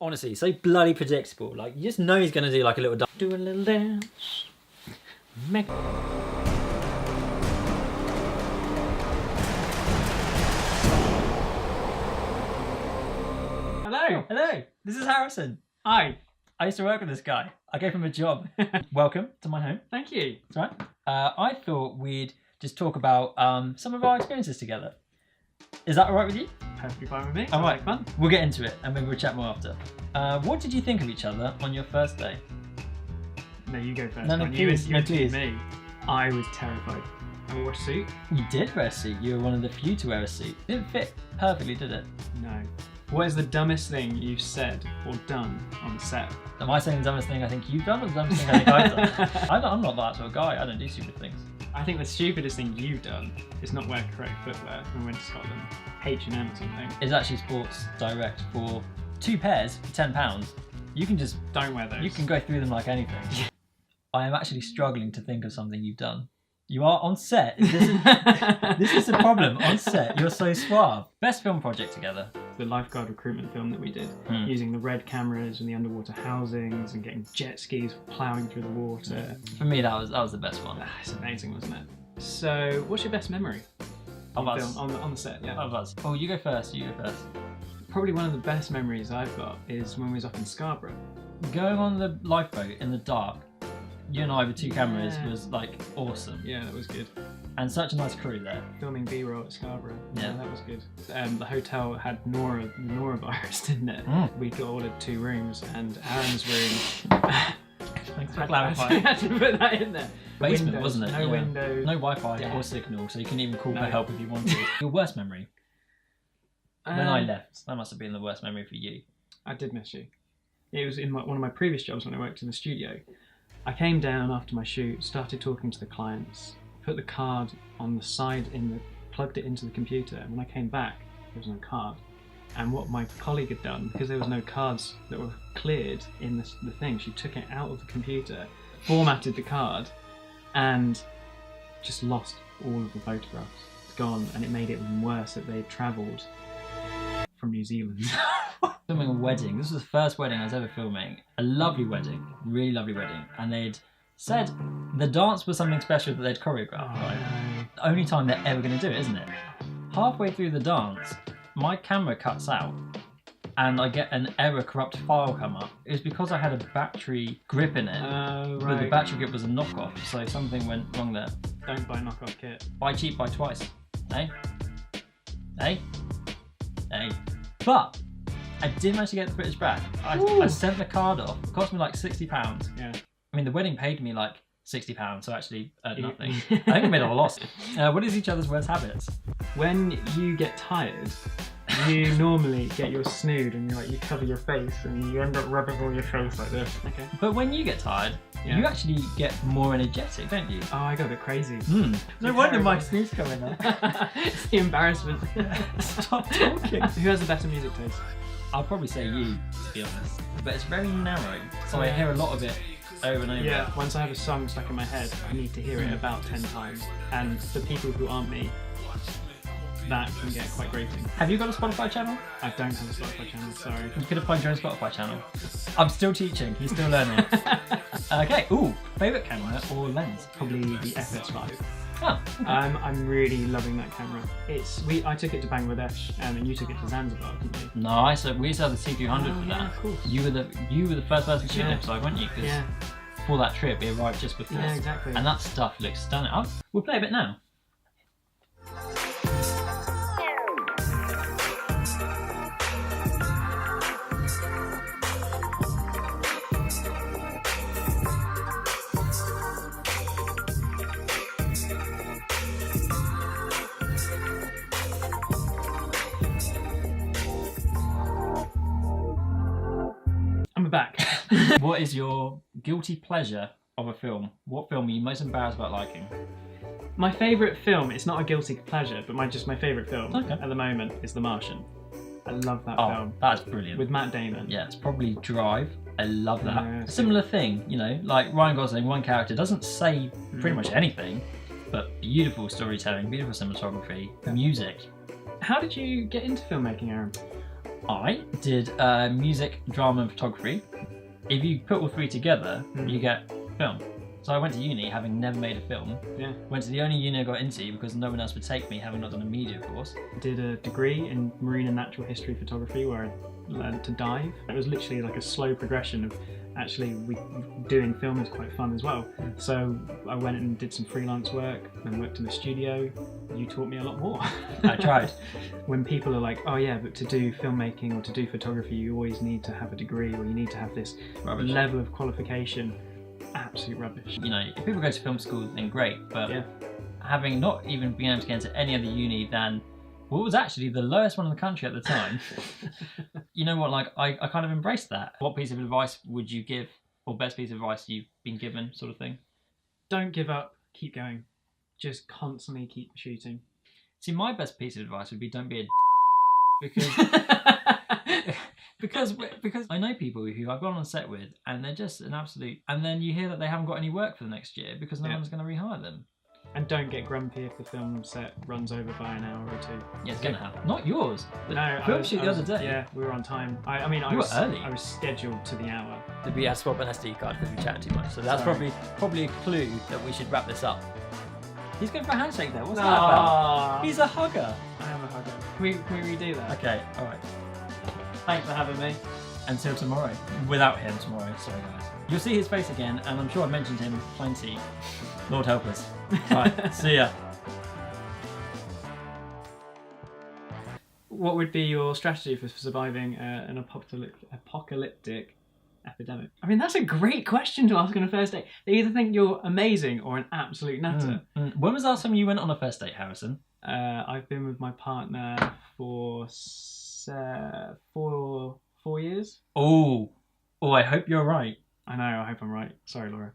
Honestly, so bloody predictable. Like, you just know he's going to do like a little dance. Do a little dance. Make... Hello. Hello. This is Harrison. Hi. I used to work with this guy. I gave him a job. Welcome to my home. Thank you. That's right. I thought we'd just talk about some of our experiences together. Is that all right with you? Perfectly fine with me. All right, fun. We'll get into it and maybe we'll chat more after. What did you think of each other on your first day? No, you go first. No, please. You interviewed me. I was terrified. I wore a suit. You did wear a suit. You were one of the few to wear a suit. It didn't fit perfectly, did it? No. What is the dumbest thing you've said or done on the set? Am I saying the dumbest thing I think you've done or the dumbest thing I think I've done? I'm not that sort of guy. I don't do stupid things. I think the stupidest thing you've done is not wear correct footwear when we went to Scotland. H&M or something. It's actually Sports Direct for 2 pairs for £10. You can just... Don't wear those. You can go through them like anything. I am actually struggling to think of something you've done. You are on set. This is the problem. On set, you're so suave. Best film project together. The lifeguard recruitment film that we did, using the red cameras and the underwater housings and getting jet skis ploughing through the water. For me, that was the best one. It's amazing, wasn't it? So, what's your best memory? Of us. Film, on the set, yeah. Of us. Oh, you go first. You go first. Probably one of the best memories I've got is when we was up in Scarborough. Going on the lifeboat in the dark, you and I with 2 cameras was like awesome. Yeah, that was good. And such a nice crew there. Filming B-roll at Scarborough. Yeah, that was good. The hotel had norovirus, didn't it? We got ordered 2 rooms, and Aram's room. Thanks for clarifying. I had to put that in there. Basement, Windows, wasn't it? No windows. No Wi-Fi or signal, so you couldn't even call for help if you wanted. Your worst memory? When I left, that must have been the worst memory for you. I did miss you. It was in one of my previous jobs when I worked in the studio. I came down after my shoot, started talking to the clients, put the card on the side plugged it into the computer, and when I came back, there was no card. And what my colleague had done, because there was no cards that were cleared in the thing, she took it out of the computer, formatted the card, and just lost all of the photographs. It's gone, and it made it even worse that they'd travelled from New Zealand. Filming a wedding. This was the first wedding I was ever filming. A lovely wedding, really lovely wedding. And they'd said the dance was something special that they'd choreographed, right? The only time they're ever going to do it, isn't it? Halfway through the dance, my camera cuts out and I get an error corrupt file come up. It was because I had a battery grip in it, but the battery grip was a knockoff, so something went wrong there. Don't buy knockoff kit. Buy cheap, buy twice. Eh? Eh? Eh? But I did manage to get the footage back. I sent the card off. It cost me like £60. Yeah. I mean, the wedding paid me like £60, so actually nothing. I think I made a loss. What is each other's worst habits? When you get tired, you normally get your snood and you cover your face and you end up rubbing all your face like this. Okay. But when you get tired, you actually get more energetic, don't you? Oh, I got a bit crazy. No wonder my snood's coming there. It's the embarrassment. Stop talking. Who has the better music taste? I'll probably say you, to be honest. But it's very narrow, so I hear a lot of it over and over. Yeah, once I have a song stuck in my head, I need to hear it about 10 times. And for people who aren't me, that can get quite grating. Have you got a Spotify channel? I don't have a Spotify channel, sorry. You could have plugged your own Spotify channel. I'm still teaching, he's still learning. Okay, favourite camera or lens? Probably the FS5. Oh, okay. I'm really loving that camera. I took it to Bangladesh, and you took it to Zanzibar, didn't you? No, we used to have the T200 for that. Of course. You were the first person shooting it, weren't you? Because for that trip, it arrived just before. Yeah, exactly. And that stuff looks stunning. We'll play a bit now. Back. What is your guilty pleasure of a film? What film are you most embarrassed about liking? My favourite film, it's not a guilty pleasure, but my favourite film at the moment is The Martian. I love that film. That's brilliant. With Matt Damon. Yeah, it's probably Drive. I love that. Yeah, similar thing, like Ryan Gosling, one character doesn't say pretty much anything, but beautiful storytelling, beautiful cinematography, music. How did you get into filmmaking, Aram? I did music, drama, and photography. If you put all three together, you get film. So I went to uni having never made a film. Yeah. Went to the only uni I got into because no one else would take me, having not done a media course. Did a degree in marine and natural history photography where I learned to dive. It was literally like a slow progression of actually doing film is quite fun as well. So I went and did some freelance work and worked in the studio. You taught me a lot more. I tried. When people are like, oh yeah, but to do filmmaking or to do photography, you always need to have a degree or you need to have this level of qualification. Absolute rubbish. You know, if people go to film school, then great, but having not even been able to get into any other uni than what was actually the lowest one in the country at the time, you know what, like, I kind of embraced that. What piece of advice would you give, or best piece of advice you've been given, sort of thing? Don't give up, keep going. Just constantly keep shooting. See, my best piece of advice would be don't be a because because I know people who I've gone on set with and they're just an absolute, and then you hear that they haven't got any work for the next year because no one's going to rehire them. And don't get grumpy if the film set runs over by an hour or two. Yeah, it's going to happen. Not yours. No, film shoot the other day. Yeah, we were on time. I mean, I was early. I was scheduled to the hour. We had to swap an SD card because we chatted too much. So that's probably a clue that we should wrap this up. He's going for a handshake there. What's that about? He's a hugger. I am a hugger. Can we redo that? Okay, all right. Thanks for having me. Until tomorrow. Without him tomorrow. Sorry, guys. You'll see his face again, and I'm sure I've mentioned him plenty. Lord help us. Right, see ya. What would be your strategy for surviving an apocalyptic epidemic? I mean, that's a great question to ask on a first date. They either think you're amazing or an absolute nutter. When was the last time you went on a first date, Harrison? I've been with my partner for 4 years. Oh, I hope you're right. I know, I hope I'm right. Sorry, Laura.